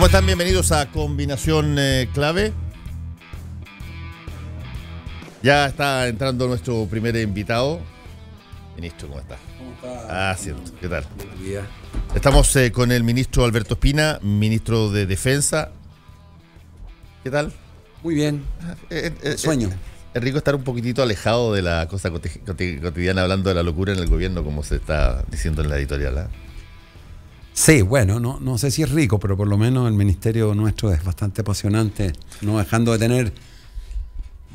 ¿Cómo están? Bienvenidos a Combinación Clave. Ya está entrando nuestro primer invitado. Ministro, ¿cómo está? ¿Cómo está? Ah, cierto. ¿Qué tal? Buenos días. Estamos con el ministro Alberto Espina, ministro de Defensa. ¿Qué tal? Muy bien. Sueño. Es rico estar un poquitito alejado de la cosa cotidiana, hablando de la locura en el gobierno, como se está diciendo en la editorial, ¿eh? Sí, bueno, no sé si es rico, pero por lo menos el ministerio nuestro es bastante apasionante, no dejando de tener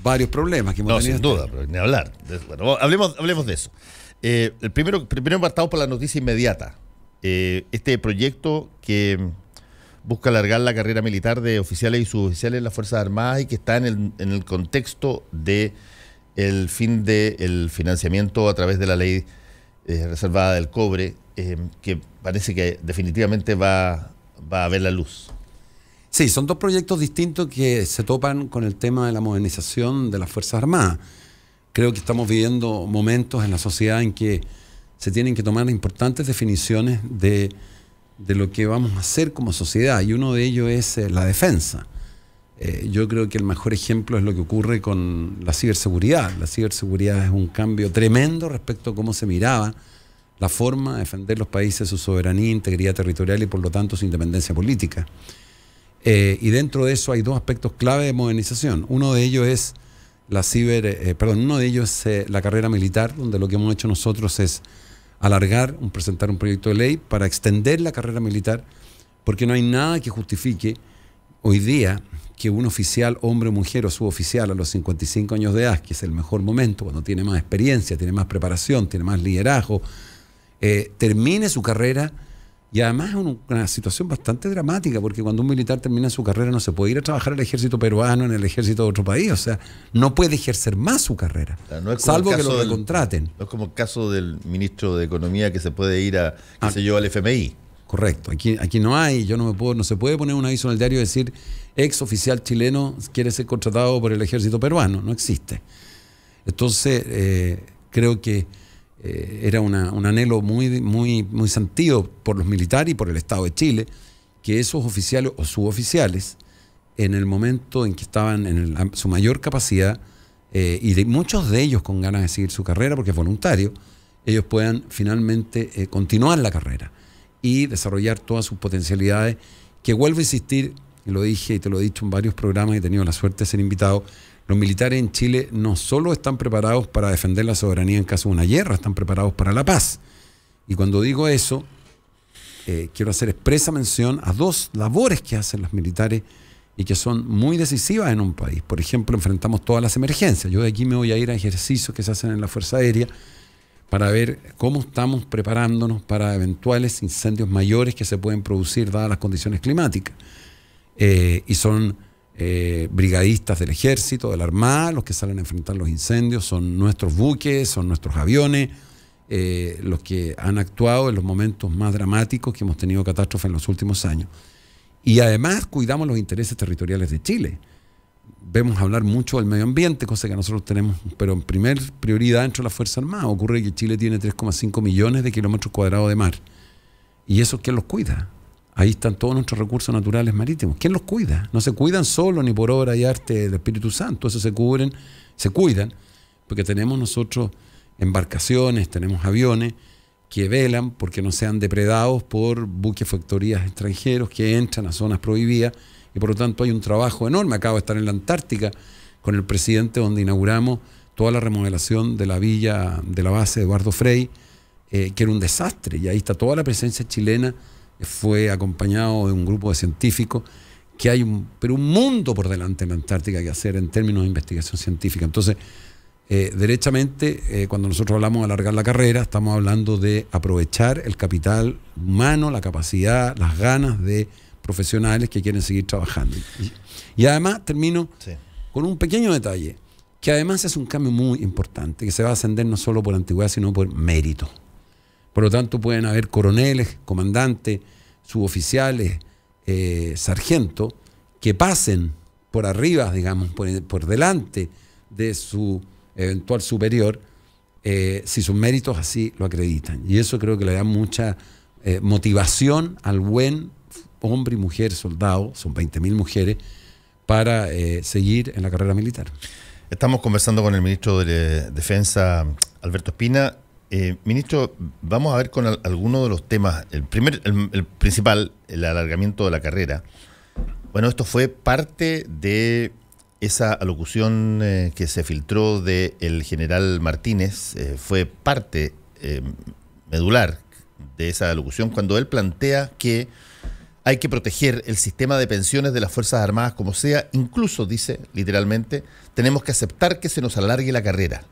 varios problemas que hemos tenido. Sin duda, pero ni hablar. Bueno, hablemos de eso. Primero partamos por la noticia inmediata. Este proyecto que busca alargar la carrera militar de oficiales y suboficiales en las Fuerzas Armadas y que está en el contexto de el fin del financiamiento a través de la ley reservada del cobre, que parece que definitivamente va a ver la luz. Sí, son dos proyectos distintos que se topan con el tema de la modernización de las Fuerzas Armadas. Creo que estamos viviendo momentos en la sociedad en que se tienen que tomar importantes definiciones de lo que vamos a hacer como sociedad, y uno de ellos es la defensa. Yo creo que el mejor ejemplo es lo que ocurre con la ciberseguridad. La ciberseguridad es un cambio tremendo respecto a cómo se miraba la forma de defender los países, su soberanía, integridad territorial y por lo tanto su independencia política. Y dentro de eso hay dos aspectos clave de modernización. Uno de ellos es la carrera militar, donde lo que hemos hecho nosotros es presentar un proyecto de ley para extender la carrera militar, porque no hay nada que justifique hoy día que un oficial, hombre o mujer, o suboficial a los 55 años de edad, que es el mejor momento, cuando tiene más experiencia, tiene más preparación, tiene más liderazgo, termine su carrera. Y además es una situación bastante dramática, porque cuando un militar termina su carrera no se puede ir a trabajar al ejército peruano, en el ejército de otro país, o sea, no puede ejercer más su carrera, no es salvo que lo recontraten. No es como el caso del ministro de Economía que se puede ir a, al FMI. Correcto, aquí no hay, no se puede poner un aviso en el diario y decir ex oficial chileno quiere ser contratado por el ejército peruano, no existe. Entonces, creo que era un anhelo muy sentido por los militares y por el Estado de Chile, que esos oficiales o suboficiales, en el momento en que estaban en su mayor capacidad, y muchos de ellos con ganas de seguir su carrera, porque es voluntario, ellos puedan finalmente continuar la carrera y desarrollar todas sus potencialidades, que vuelvo a insistir, y lo dije y te lo he dicho en varios programas y he tenido la suerte de ser invitado. Los militares en Chile no solo están preparados para defender la soberanía en caso de una guerra, están preparados para la paz. Y cuando digo eso, quiero hacer expresa mención a dos labores que hacen los militares y que son muy decisivas en un país. Por ejemplo, enfrentamos todas las emergencias. Yo de aquí me voy a ir a ejercicios que se hacen en la Fuerza Aérea para ver cómo estamos preparándonos para eventuales incendios mayores que se pueden producir dadas las condiciones climáticas. Y son brigadistas del ejército, de la armada, los que salen a enfrentar los incendios, son nuestros buques, son nuestros aviones, los que han actuado en los momentos más dramáticos que hemos tenido catástrofes en los últimos años. Y además cuidamos los intereses territoriales de Chile. Vemos hablar mucho del medio ambiente, cosa que nosotros tenemos, pero en primer prioridad dentro de la Fuerza Armada. Ocurre que Chile tiene 3,5 millones de kilómetros cuadrados de mar. ¿Y eso quién los cuida? Ahí están todos nuestros recursos naturales marítimos. ¿Quién los cuida? No se cuidan solo ni por obra y arte del Espíritu Santo. Eso se cuidan, porque tenemos nosotros embarcaciones, tenemos aviones que velan porque no sean depredados por buques factorías extranjeros que entran a zonas prohibidas, y por lo tanto hay un trabajo enorme. Acabo de estar en la Antártica con el presidente, donde inauguramos toda la remodelación de la villa de la base de Eduardo Frei, que era un desastre, y ahí está toda la presencia chilena. Fue acompañado de un grupo de científicos, que hay un mundo por delante en la Antártica que hacer en términos de investigación científica. Entonces, derechamente, cuando nosotros hablamos de alargar la carrera, estamos hablando de aprovechar el capital humano, la capacidad, las ganas de profesionales que quieren seguir trabajando. Y además termino con un pequeño detalle, que además es un cambio muy importante, que se va a ascender no solo por antigüedad, sino por mérito. Por lo tanto, pueden haber coroneles, comandantes, suboficiales, sargentos, que pasen por arriba, digamos, por delante de su eventual superior, si sus méritos así lo acreditan. Y eso creo que le da mucha motivación al buen hombre y mujer soldado, son 20.000 mujeres, para seguir en la carrera militar. Estamos conversando con el ministro de Defensa, Alberto Espina. Ministro, vamos a ver con algunos de los temas. El principal, el alargamiento de la carrera. Bueno, esto fue parte de esa alocución que se filtró del general Martínez, fue parte medular de esa alocución cuando él plantea que hay que proteger el sistema de pensiones de las Fuerzas Armadas como sea, incluso, dice literalmente, tenemos que aceptar que se nos alargue la carrera.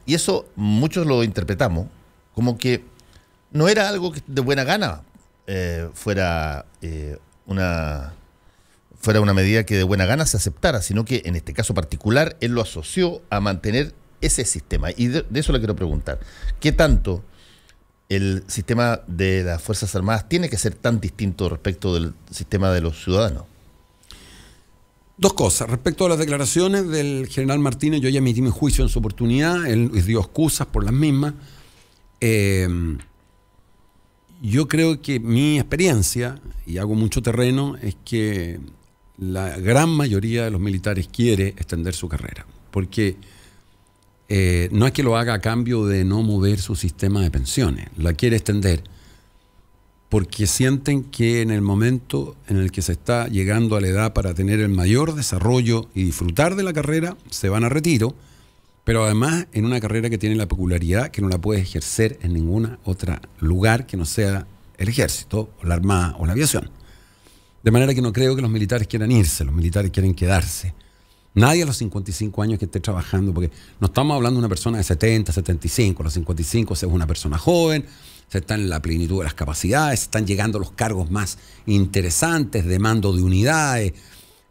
Y eso muchos lo interpretamos como que no era algo que de buena gana fuera una medida que de buena gana se aceptara, sino que en este caso particular él lo asoció a mantener ese sistema. Y de eso le quiero preguntar, ¿qué tanto el sistema de las Fuerzas Armadas tiene que ser tan distinto respecto del sistema de los ciudadanos? Dos cosas. Respecto a las declaraciones del general Martínez, yo ya emití mi juicio en su oportunidad, él dio excusas por las mismas. Yo creo que mi experiencia, y hago mucho terreno, es que la gran mayoría de los militares quiere extender su carrera, porque no es que lo haga a cambio de no mover su sistema de pensiones, la quiere extender porque sienten que en el momento en el que se está llegando a la edad para tener el mayor desarrollo y disfrutar de la carrera, se van a retiro, pero además en una carrera que tiene la peculiaridad que no la puedes ejercer en ningún otro lugar que no sea el ejército, o la armada o la aviación. De manera que no creo que los militares quieran irse, los militares quieren quedarse. Nadie a los 55 años que esté trabajando, porque no estamos hablando de una persona de 70, 75, a los 55 se es una persona joven, se está en la plenitud de las capacidades, se están llegando los cargos más interesantes de mando de unidades,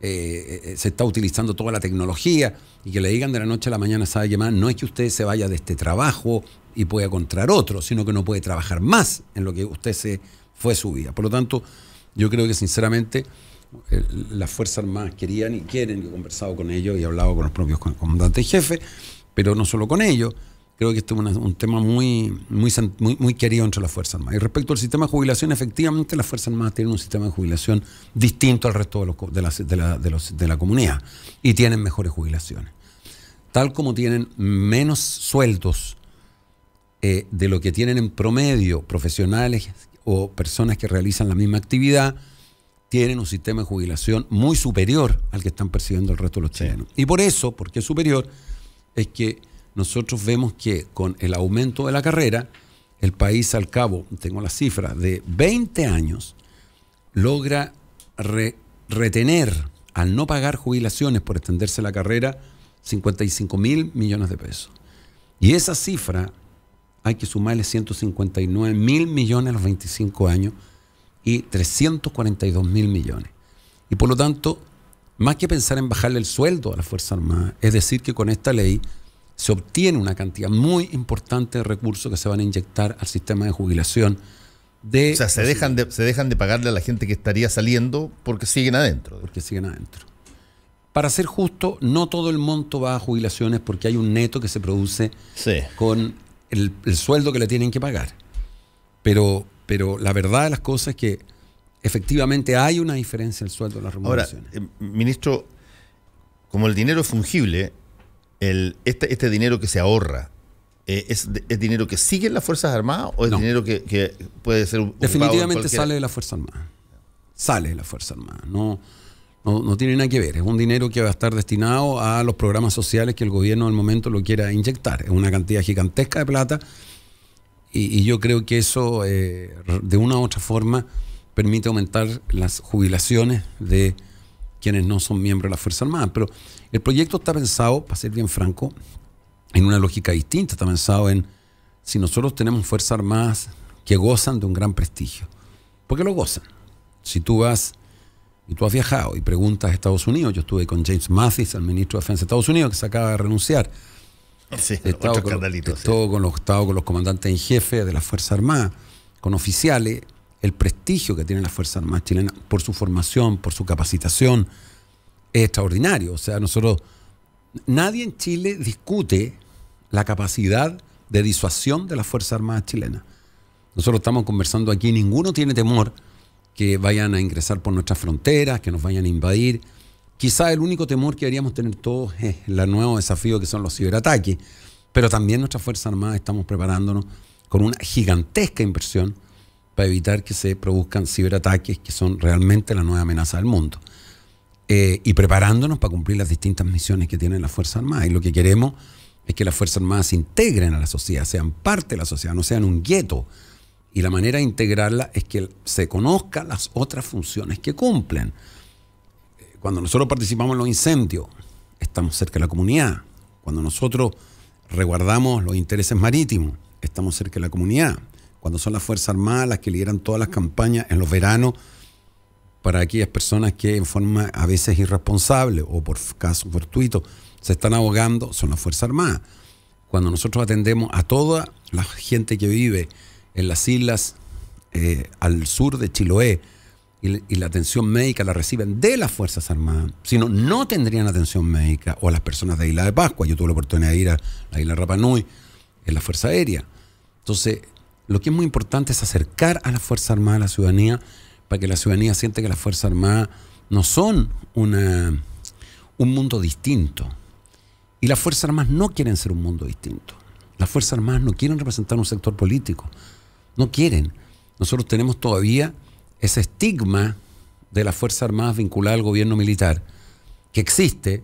se está utilizando toda la tecnología, y que le digan de la noche a la mañana, ¿sabe qué más? No es que usted se vaya de este trabajo y pueda encontrar otro, sino que no puede trabajar más en lo que usted se fue su vida. Por lo tanto, yo creo que sinceramente las Fuerzas Armadas querían y quieren, yo he conversado con ellos y he hablado con los propios comandantes y jefes, pero no solo con ellos. Creo que este es un tema muy querido entre las Fuerzas Armadas. Y respecto al sistema de jubilación, efectivamente las Fuerzas Armadas tienen un sistema de jubilación distinto al resto de la comunidad y tienen mejores jubilaciones. Tal como tienen menos sueldos de lo que tienen en promedio profesionales o personas que realizan la misma actividad, tienen un sistema de jubilación muy superior al que están percibiendo el resto de los chilenos. Y por eso, porque es superior, es que nosotros vemos que con el aumento de la carrera, el país al cabo, tengo la cifra, de 20 años, logra retener, al no pagar jubilaciones por extenderse la carrera, 55.000 millones de pesos. Y esa cifra hay que sumarle 159.000 millones a los 25 años y 342.000 millones. Y por lo tanto, más que pensar en bajarle el sueldo a las Fuerzas Armadas, es decir, que con esta ley se obtiene una cantidad muy importante de recursos que se van a inyectar al sistema de jubilación. O sea, se dejan de pagarle a la gente que estaría saliendo porque siguen adentro. Porque siguen adentro. Para ser justo, no todo el monto va a jubilaciones porque hay un neto que se produce con el sueldo que le tienen que pagar. Pero la verdad de las cosas es que efectivamente hay una diferencia en el sueldo de las remuneraciones. Ahora, ministro, como el dinero es fungible, este dinero que se ahorra, ¿es dinero que sigue en las Fuerzas Armadas o es dinero que puede ser definitivamente sale de las Fuerzas Armadas? Sale de las Fuerzas Armadas. No tiene nada que ver. Es un dinero que va a estar destinado a los programas sociales que el gobierno del momento lo quiera inyectar. Es una cantidad gigantesca de plata y yo creo que eso de una u otra forma permite aumentar las jubilaciones de quienes no son miembros de las Fuerzas Armadas. Pero el proyecto está pensado, para ser bien franco, en una lógica distinta. Está pensado en si nosotros tenemos Fuerzas Armadas que gozan de un gran prestigio. ¿Por qué lo gozan? Si tú vas y tú has viajado y preguntas a Estados Unidos, yo estuve con James Mattis, el ministro de Defensa de Estados Unidos, que se acaba de renunciar. Sí, he estado con los comandantes en jefe de las Fuerzas Armadas, con oficiales. El prestigio que tienen las Fuerzas Armadas chilenas por su formación, por su capacitación, es extraordinario. O sea, nadie en Chile discute la capacidad de disuasión de las Fuerzas Armadas chilenas. Nosotros estamos conversando aquí, ninguno tiene temor que vayan a ingresar por nuestras fronteras, que nos vayan a invadir. Quizá el único temor que deberíamos tener todos es el nuevo desafío que son los ciberataques, pero también nuestras Fuerzas Armadas estamos preparándonos con una gigantesca inversión para evitar que se produzcan ciberataques que son realmente la nueva amenaza del mundo. Y preparándonos para cumplir las distintas misiones que tienen las Fuerzas Armadas. Y lo que queremos es que las Fuerzas Armadas se integren a la sociedad, sean parte de la sociedad, no sean un gueto. Y la manera de integrarla es que se conozcan las otras funciones que cumplen. Cuando nosotros participamos en los incendios, estamos cerca de la comunidad. Cuando nosotros resguardamos los intereses marítimos, estamos cerca de la comunidad. Cuando son las Fuerzas Armadas las que lideran todas las campañas en los veranos para aquellas personas que en forma a veces irresponsable o por casos fortuitos se están ahogando, son las Fuerzas Armadas. Cuando nosotros atendemos a toda la gente que vive en las islas al sur de Chiloé y la atención médica la reciben de las Fuerzas Armadas, si no, no tendrían atención médica, o las personas de Isla de Pascua. Yo tuve la oportunidad de ir a la isla Rapa Nui, en la Fuerza Aérea. Entonces, lo que es muy importante es acercar a las Fuerzas Armadas a la ciudadanía, para que la ciudadanía sienta que las Fuerzas Armadas no son un mundo distinto. Y las Fuerzas Armadas no quieren ser un mundo distinto. Las Fuerzas Armadas no quieren representar un sector político. No quieren. Nosotros tenemos todavía ese estigma de las Fuerzas Armadas vinculadas al gobierno militar, que existe,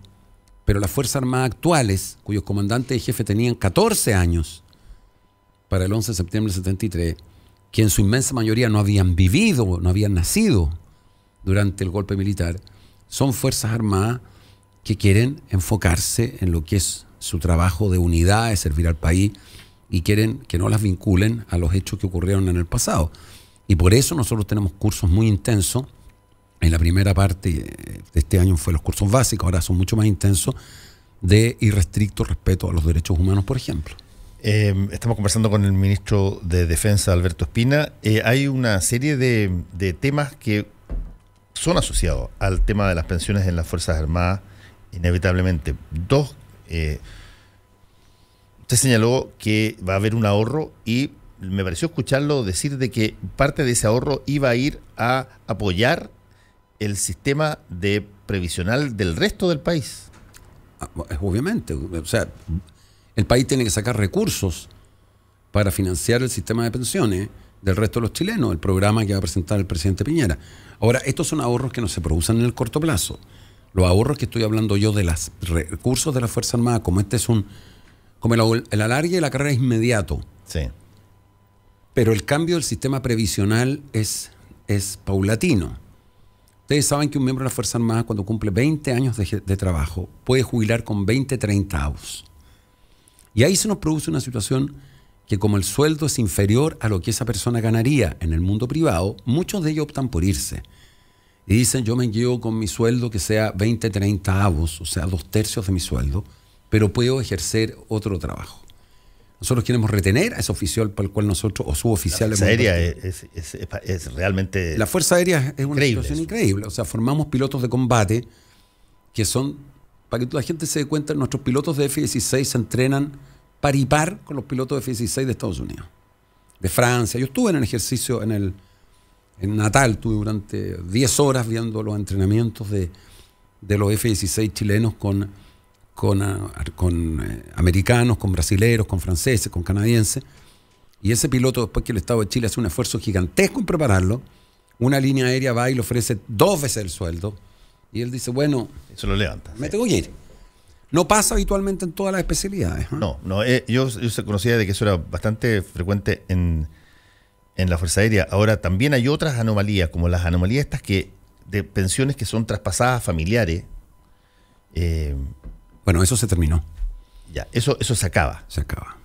pero las Fuerzas Armadas actuales, cuyos comandantes y jefes tenían 14 años para el 11 de septiembre del 73, que en su inmensa mayoría no habían vivido, no habían nacido durante el golpe militar, son Fuerzas Armadas que quieren enfocarse en lo que es su trabajo de unidad, de servir al país, y quieren que no las vinculen a los hechos que ocurrieron en el pasado. Y por eso nosotros tenemos cursos muy intensos. En la primera parte de este año fue los cursos básicos, ahora son mucho más intensos, de irrestricto respeto a los derechos humanos, por ejemplo. Estamos conversando con el ministro de Defensa, Alberto Espina. Hay una serie de temas que son asociados al tema de las pensiones en las Fuerzas Armadas, inevitablemente. Dos, usted señaló que va a haber un ahorro, y me pareció escucharlo decir de que parte de ese ahorro iba a ir a apoyar el sistema de previsional del resto del país. Obviamente, o sea, el país tiene que sacar recursos para financiar el sistema de pensiones del resto de los chilenos, el programa que va a presentar el presidente Piñera. Ahora, estos son ahorros que no se producen en el corto plazo. Los ahorros que estoy hablando yo de los recursos de la Fuerza Armada, como este es como el alargue de la carrera es inmediato. Sí. Pero el cambio del sistema previsional es paulatino. Ustedes saben que un miembro de la Fuerza Armada, cuando cumple 20 años de trabajo, puede jubilar con 20 30avos. Y ahí se nos produce una situación que, como el sueldo es inferior a lo que esa persona ganaría en el mundo privado, muchos de ellos optan por irse. Y dicen, yo me quedo con mi sueldo que sea 20 30avos, o sea, 2/3 de mi sueldo, pero puedo ejercer otro trabajo. Nosotros queremos retener a ese oficial para el cual nosotros, o suboficial... La Fuerza Aérea es realmente... La Fuerza Aérea es una situación eso. Increíble. O sea, formamos pilotos de combate que son, para que la gente se dé cuenta, nuestros pilotos de F-16 se entrenan par y par con los pilotos de F-16 de Estados Unidos, de Francia. Yo estuve en el ejercicio en Natal, estuve durante 10 horas viendo los entrenamientos de los F-16 chilenos con americanos, con brasileros, con franceses, con canadienses. Y ese piloto, después que el Estado de Chile hace un esfuerzo gigantesco en prepararlo, una línea aérea va y le ofrece 2 veces el sueldo, y él dice, bueno, eso lo levanta. Me tengo que ir. No pasa habitualmente en todas las especialidades. No, yo se conocía de que eso era bastante frecuente en la Fuerza Aérea. Ahora, también hay otras anomalías, como las anomalías estas de pensiones que son traspasadas a familiares. Bueno, eso se terminó. Ya, eso se acaba. Se acaba.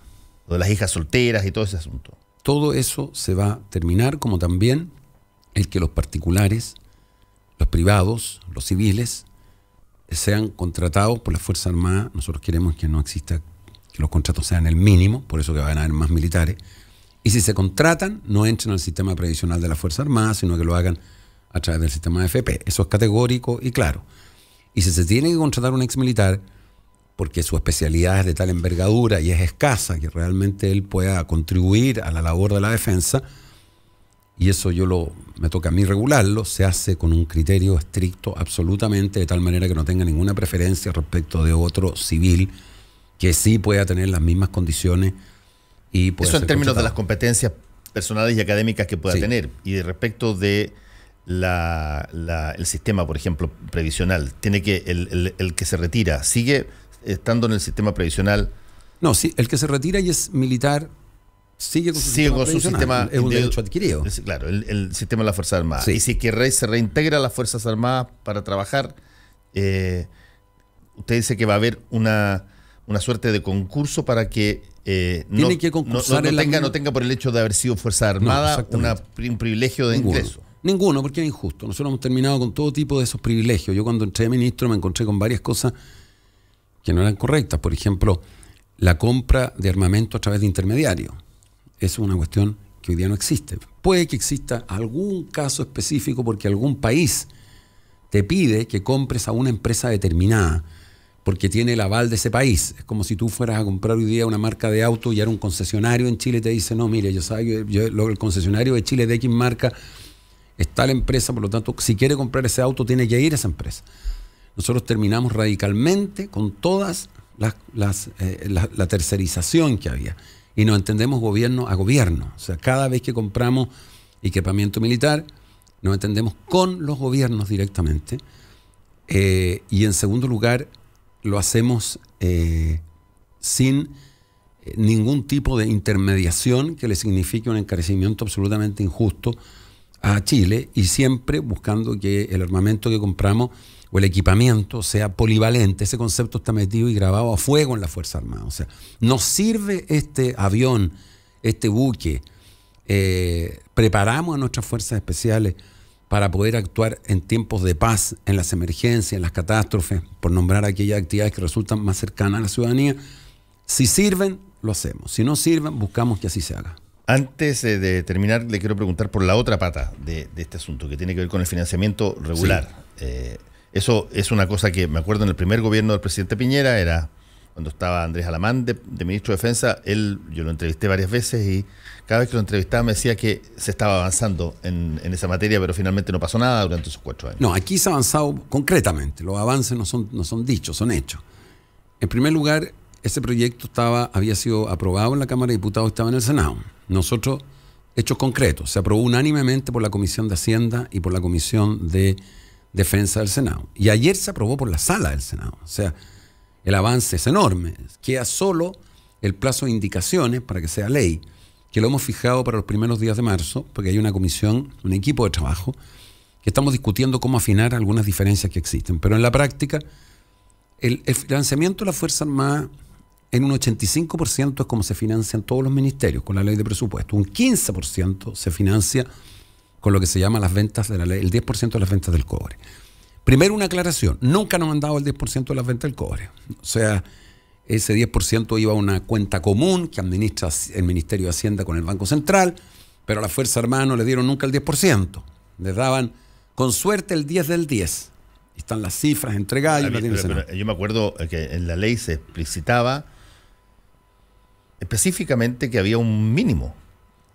Lo de las hijas solteras y todo ese asunto. Todo eso se va a terminar, como también el que los particulares, los privados, los civiles, sean contratados por la Fuerza Armada. Nosotros queremos que no exista, que los contratos sean el mínimo, por eso que van a haber más militares. Y si se contratan, no entren al sistema previsional de la Fuerza Armada, sino que lo hagan a través del sistema de AFP. Eso es categórico y claro. Y si se tiene que contratar un ex militar, porque su especialidad es de tal envergadura y es escasa, que realmente él pueda contribuir a la labor de la defensa, y eso me toca a mí regularlo, se hace con un criterio estricto absolutamente, de tal manera que no tenga ninguna preferencia respecto de otro civil que sí pueda tener las mismas condiciones y pueda eso en ser términos de contratado. las competencias personales y académicas que pueda Sí. tener. Y de respecto de el sistema, por ejemplo, previsional, tiene que el que se retira, ¿sigue estando en el sistema previsional? No, sí, el que se retira y es militar sigue con su Sigue sistema con su previsional. sistema Es un individu- derecho adquirido. Claro, el sistema de las Fuerzas Armadas. Sí. Y si que se reintegra a las Fuerzas Armadas para trabajar, usted dice que va a haber una suerte de concurso para que Tiene que concursar en la misma- no tenga por el hecho de haber sido Fuerza Armada exactamente. un privilegio de ingreso. Ninguno, porque es injusto. Nosotros hemos terminado con todo tipo de esos privilegios. Yo cuando entré de ministro me encontré con varias cosas que no eran correctas. Por ejemplo, la compra de armamento a través de intermediarios. Es una cuestión que hoy día no existe. Puede que exista algún caso específico porque algún país te pide que compres a una empresa determinada porque tiene el aval de ese país. Es como si tú fueras a comprar hoy día una marca de auto y era un concesionario en Chile y te dice, no, mire, el concesionario de Chile de X marca está la empresa, por lo tanto, si quiere comprar ese auto tiene que ir a esa empresa. Nosotros terminamos radicalmente con todas la tercerización que había y nos entendemos gobierno a gobierno. O sea, cada vez que compramos equipamiento militar, nos entendemos con los gobiernos directamente. Y en segundo lugar, lo hacemos sin ningún tipo de intermediación que le signifique un encarecimiento absolutamente injusto a Chile, y siempre buscando que el armamento que compramos o el equipamiento sea polivalente. Ese concepto está metido y grabado a fuego en la Fuerza Armada. O sea, nos sirve este avión, este buque, preparamos a nuestras fuerzas especiales para poder actuar en tiempos de paz, en las emergencias, en las catástrofes, por nombrar aquellas actividades que resultan más cercanas a la ciudadanía. Si sirven, lo hacemos. Si no sirven, buscamos que así se haga. Antes de terminar, le quiero preguntar por la otra pata de este asunto, que tiene que ver con el financiamiento regular. Sí. Eso es una cosa que me acuerdo en el primer gobierno del presidente Piñera, era cuando estaba Andrés Alamán de ministro de Defensa. Yo lo entrevisté varias veces y cada vez que lo entrevistaba me decía que se estaba avanzando en esa materia, pero finalmente no pasó nada durante esos 4 años. No, aquí se ha avanzado concretamente. Los avances no son dichos, son hechos. En primer lugar, ese proyecto había sido aprobado en la Cámara de Diputados y estaba en el Senado. Nosotros, hechos concretos, se aprobó unánimemente por la Comisión de Hacienda y por la Comisión de Defensa del Senado. Y ayer se aprobó por la Sala del Senado. O sea, el avance es enorme. Queda solo el plazo de indicaciones para que sea ley, que lo hemos fijado para los primeros días de marzo, porque hay una comisión, un equipo de trabajo, que estamos discutiendo cómo afinar algunas diferencias que existen. Pero en la práctica, el financiamiento de la Fuerza Armada en un 85% es como se financian todos los ministerios con la ley de presupuesto. Un 15% se financia con lo que se llama las ventas de la ley, el 10% de las ventas del cobre. Primero, una aclaración: nunca nos han dado el 10% de las ventas del cobre. O sea, ese 10% iba a una cuenta común que administra el Ministerio de Hacienda con el Banco Central, pero a la Fuerza Armada no le dieron nunca el 10%. Les daban, con suerte, el 10 del 10. Y están las cifras entregadas. Pero yo me acuerdo que en la ley se explicitaba específicamente que había un mínimo.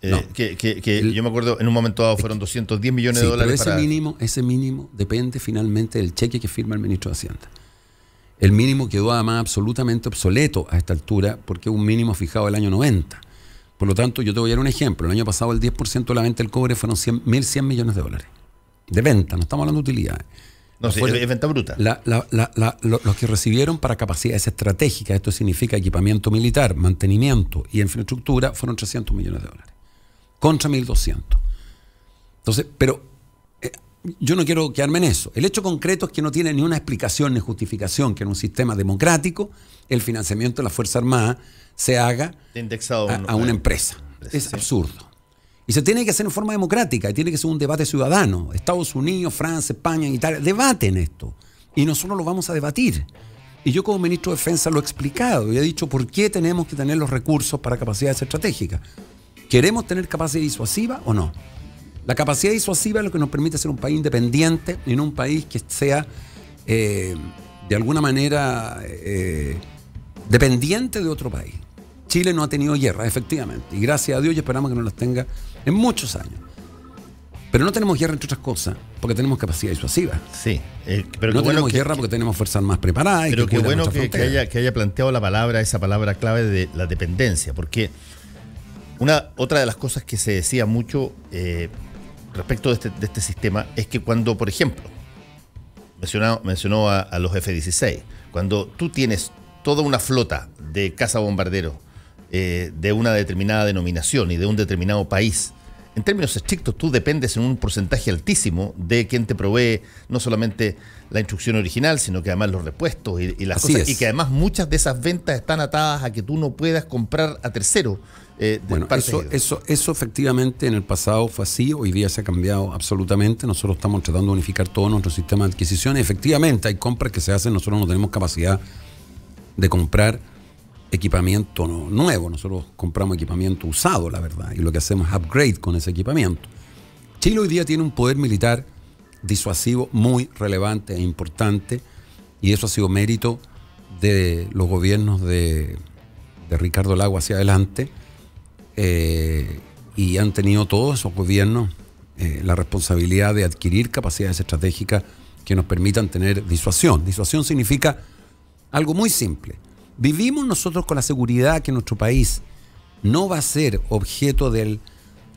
No. Yo me acuerdo en un momento dado fueron 210 millones de dólares. Pero ese mínimo depende finalmente del cheque que firma el ministro de Hacienda. El mínimo quedó además absolutamente obsoleto a esta altura porque es un mínimo fijado el año 90. Por lo tanto, yo te voy a dar un ejemplo. El año pasado el 10% de la venta del cobre fueron 1.100 millones de dólares. De venta, no estamos hablando de utilidades. No, sí, es venta bruta. Los que recibieron para capacidades estratégicas, esto significa equipamiento militar, mantenimiento y infraestructura, fueron 300 millones de dólares. Contra 1.200. Entonces, pero yo no quiero quedarme en eso. El hecho concreto es que no tiene ni una explicación ni justificación que en un sistema democrático el financiamiento de la Fuerza Armada se haga indexado a una empresa. Es sí. Absurdo. Y se tiene que hacer en forma democrática, y tiene que ser un debate ciudadano. Estados Unidos, Francia, España, Italia, debaten esto. Y nosotros lo vamos a debatir. Y yo como ministro de Defensa lo he explicado y he dicho por qué tenemos que tener los recursos para capacidades estratégicas. ¿Queremos tener capacidad disuasiva o no? La capacidad disuasiva es lo que nos permite ser un país independiente y no un país que sea de alguna manera dependiente de otro país. Chile no ha tenido guerra, efectivamente, y gracias a Dios y esperamos que no las tenga en muchos años. Pero no tenemos guerra, entre otras cosas, porque tenemos capacidad disuasiva. Sí, pero no tenemos guerra porque tenemos fuerzas más preparadas. Pero qué bueno que haya planteado esa palabra clave de la dependencia, porque otra de las cosas que se decía mucho respecto de este sistema es que cuando, por ejemplo, mencionó a los F-16, cuando tú tienes toda una flota de cazabombarderos de una determinada denominación y de un determinado país, en términos estrictos tú dependes en un porcentaje altísimo de quien te provee no solamente la instrucción original, sino que además los repuestos y las cosas, y que además muchas de esas ventas están atadas a que tú no puedas comprar a terceros. Bueno, eso efectivamente en el pasado fue así, hoy día se ha cambiado absolutamente. Nosotros estamos tratando de unificar todo nuestro sistema de adquisición. Efectivamente hay compras que se hacen, nosotros no tenemos capacidad de comprar equipamiento nuevo, nosotros compramos equipamiento usado, la verdad, y lo que hacemos es upgrade con ese equipamiento. Chile hoy día tiene un poder militar disuasivo muy relevante e importante, y eso ha sido mérito de los gobiernos de Ricardo Lagos hacia adelante, y han tenido todos esos gobiernos la responsabilidad de adquirir capacidades estratégicas que nos permitan tener disuasión. Disuasión significa algo muy simple. Vivimos nosotros con la seguridad que nuestro país no va a ser objeto del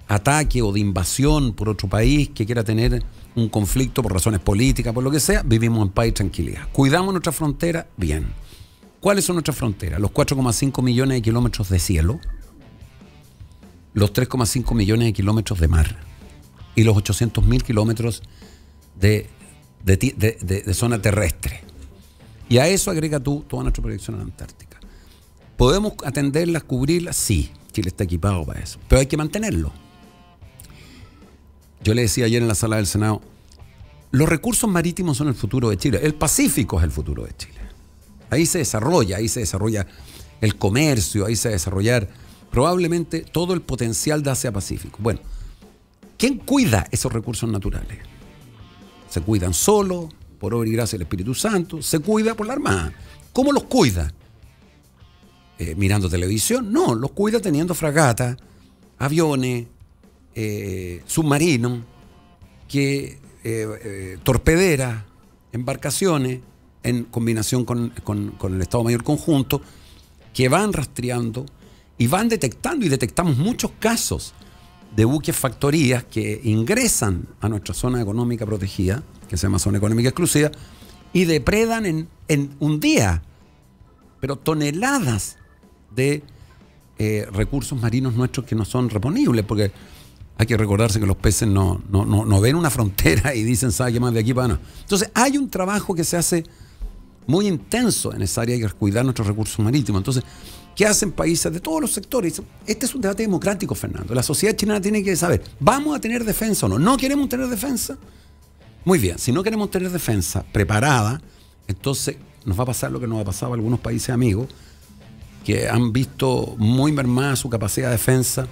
ataque o de invasión por otro país que quiera tener un conflicto por razones políticas, por lo que sea. Vivimos en paz y tranquilidad. Cuidamos nuestra frontera, bien. ¿Cuáles son nuestras fronteras? Los 4,5 millones de kilómetros de cielo, los 3,5 millones de kilómetros de mar y los 800.000 kilómetros de zona terrestre. Y a eso agrega tú toda nuestra proyección en la Antártica. ¿Podemos atenderlas, cubrirlas? Sí, Chile está equipado para eso, pero hay que mantenerlo. Yo le decía ayer en la sala del Senado, los recursos marítimos son el futuro de Chile, el Pacífico es el futuro de Chile. Ahí se desarrolla el comercio, ahí se va a desarrollar probablemente todo el potencial de Asia-Pacífico. Bueno, ¿quién cuida esos recursos naturales? ¿Se cuidan solo? Por obra y gracia del Espíritu Santo, se cuida por la Armada. ¿Cómo los cuida? ¿Mirando televisión? No, los cuida teniendo fragatas, aviones, submarinos, torpederas, embarcaciones, en combinación con el Estado Mayor Conjunto, que van rastreando y van detectando, y detectamos muchos casos de buques factorías que ingresan a nuestra zona económica protegida, que se llama zona económica exclusiva, y depredan en un día, pero toneladas de recursos marinos nuestros que no son reponibles, porque hay que recordarse que los peces no ven una frontera y dicen, ¿sabe qué más de aquí para no? Entonces hay un trabajo que se hace muy intenso en esa área, hay que cuidar nuestros recursos marítimos. Entonces, ¿qué hacen países de todos los sectores? Este es un debate democrático, Fernando. La sociedad chilena tiene que saber, ¿vamos a tener defensa o no? ¿No queremos tener defensa? Muy bien, si no queremos tener defensa preparada, entonces nos va a pasar lo que nos ha pasado a algunos países amigos que han visto muy mermada su capacidad de defensa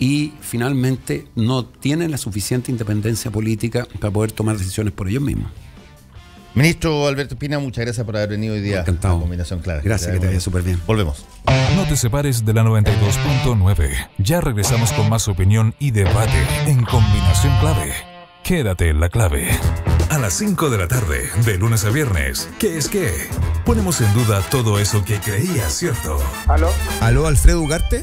y finalmente no tienen la suficiente independencia política para poder tomar decisiones por ellos mismos. Ministro Alberto Espina, muchas gracias por haber venido hoy día. Encantado. A Combinación Clave. Gracias, que te vaya súper bien. Volvemos. No te separes de la 92.9. Ya regresamos con más opinión y debate en Combinación Clave. Quédate en la clave. A las 5 de la tarde, de lunes a viernes. ¿Qué es qué? Ponemos en duda todo eso que creías cierto. ¿Aló, Alfredo Ugarte?